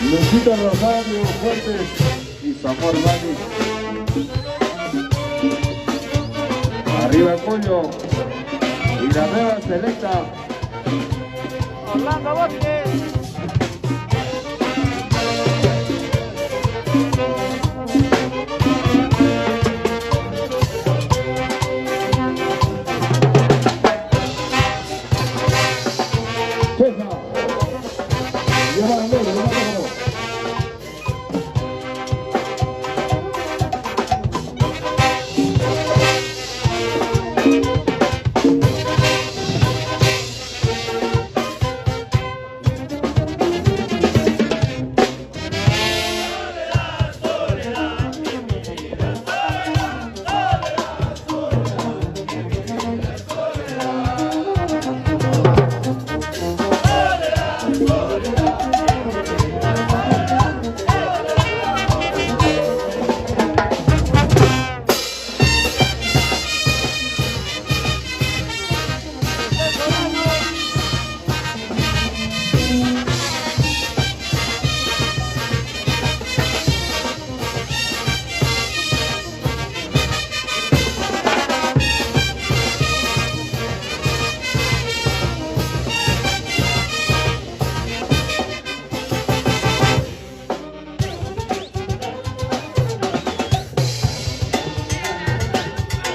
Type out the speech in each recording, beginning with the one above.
Luisito Rosario Fuertes y su amor Vani. Arriba el pollo y la nueva selecta Orlando Bosque.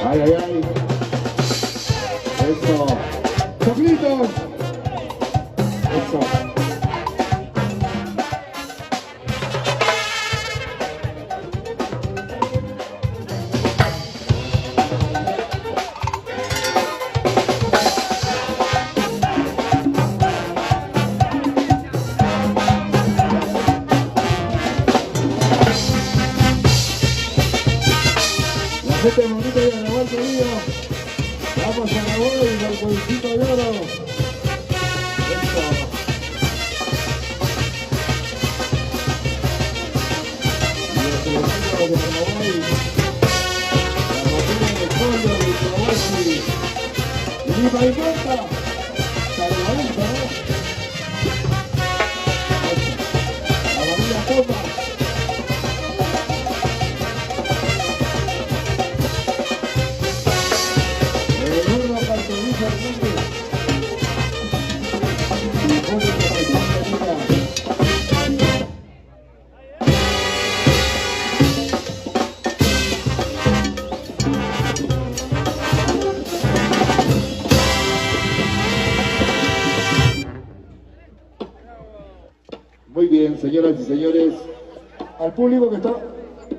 Ay, ay, ay. Eso. ¡Choclitos! Eso. La gente bonita y a grabar querido. Vamos a grabar el balconcito de oro. Eso. Y el teléfono de Paraguay. La botella de pollo de Paraguay. Y Paimenta. Salvadita, ¿no? La familia Copa. Muy bien, señoras y señores, al público que está,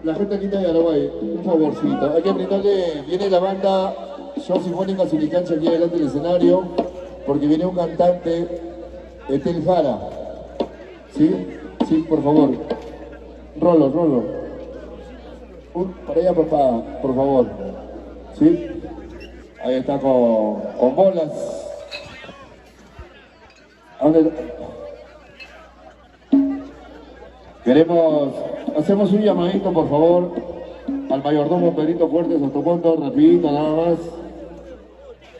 la gente linda de Araguay, un favorcito, hay que brindarle, viene la banda Show Sinfónica Suricancha aquí delante del escenario, porque viene un cantante, Etel Jara, ¿sí? Sí, por favor, Rolo, para allá papá, por favor, ¿sí? Ahí está con bolas. ¿A dónde? Hacemos un llamadito por favor al mayordomo Pedrito Fuertes Sotomondo, rapidito nada más.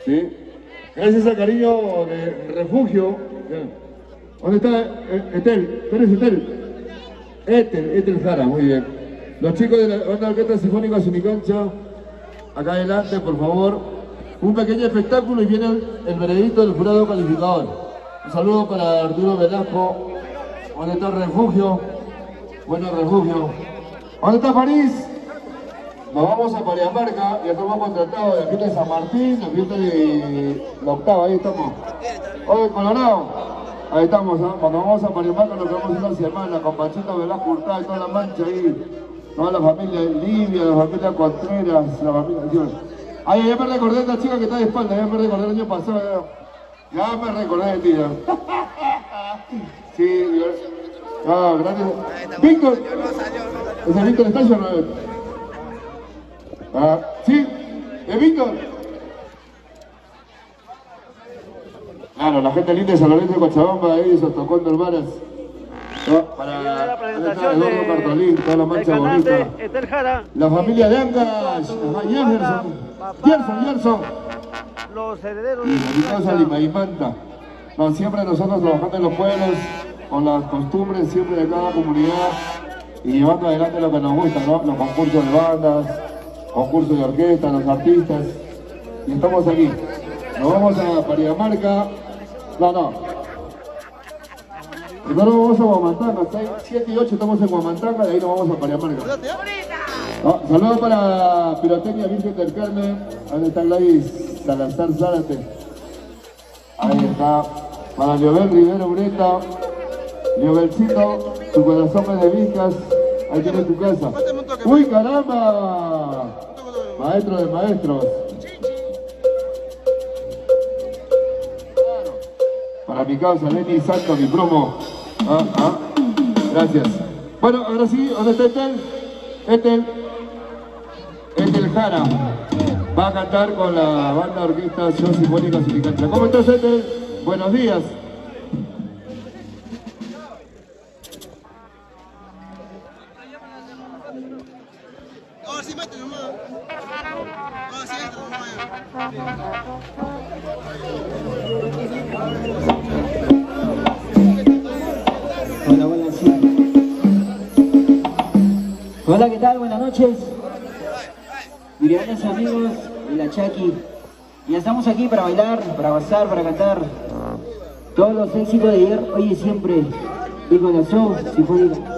¿Sí? Gracias al cariño de Refugio. ¿Dónde está Etel? ¿Tú eres Etel? Etel Jara, muy bien. Los chicos de la banda Orquesta Sinfónica Suricancha, acá adelante por favor. Un pequeño espectáculo y viene el veredicto del jurado calificador. Un saludo para Arturo Velasco. ¿Dónde está Refugio? Bueno, Refugio. ¿Dónde está París? Nos vamos a Pariamarca, ya estamos contratados de la fiesta de San Martín, la fiesta de la octava, ahí estamos. Oye, Colorado, ahí estamos, ¿no? Cuando vamos a Pariamarca nos quedamos una semana con Panchito Velasco Hurtado y toda la mancha ahí. Toda la familia Livia, la familia Contreras, la familia... Ay, ya me recordé de esta chica que está de espalda, ya me recordé el año pasado. Ya me recordé de ti, ya. Sí, ah, gracias. Víctor. ¿Es el Víctor Estacio o no es? Ah, ¿sí? ¿Es Víctor? Claro, la gente linda de San Lorenzo de Cochabamba, ahí, Sotocondo, Hermanas. Para la presentación de Cartolín, toda la mancha bonita. Etel Jara. La familia de Angas, Gerson. Los herederos y la Limaimanta. No, siempre nosotros trabajando en los pueblos, con las costumbres siempre de cada comunidad y llevando adelante lo que nos gusta, ¿no? Los concursos de bandas, concursos de orquesta, los artistas. Y estamos aquí. Nos vamos a Pariamarca. No. Primero vamos a Huamantanga, 7 y 8 estamos en Huamantanga, de ahí nos vamos a Pariamarca. Saludos para Pirotecnia Virgen del Carmen. Ahí está Gladys Salazar Zárate. Ahí está. Para Leobel Rivero Ureta. Leobelcito, tu corazón es de Vicas. Ahí tienes tu casa. ¡Uy, caramba! Maestro de maestros. Para mi causa, Lenny Santo, mi promo. Gracias. Bueno, ahora sí, ¿dónde está Etel Jara? Va a cantar con la banda orquesta Show Sinfónica Suricancha. ¿Cómo estás, Etel? Buenos días. Ahora sí, mete nomás. Ahora sí, entra nomás. Hola, sí. Hola, ¿qué tal? Buenas noches. Grandes amigos de la Chaki. Ya estamos aquí para bailar, para gozar, para cantar todos los éxitos de ayer, hoy y siempre. Y con la Show Sinfónica.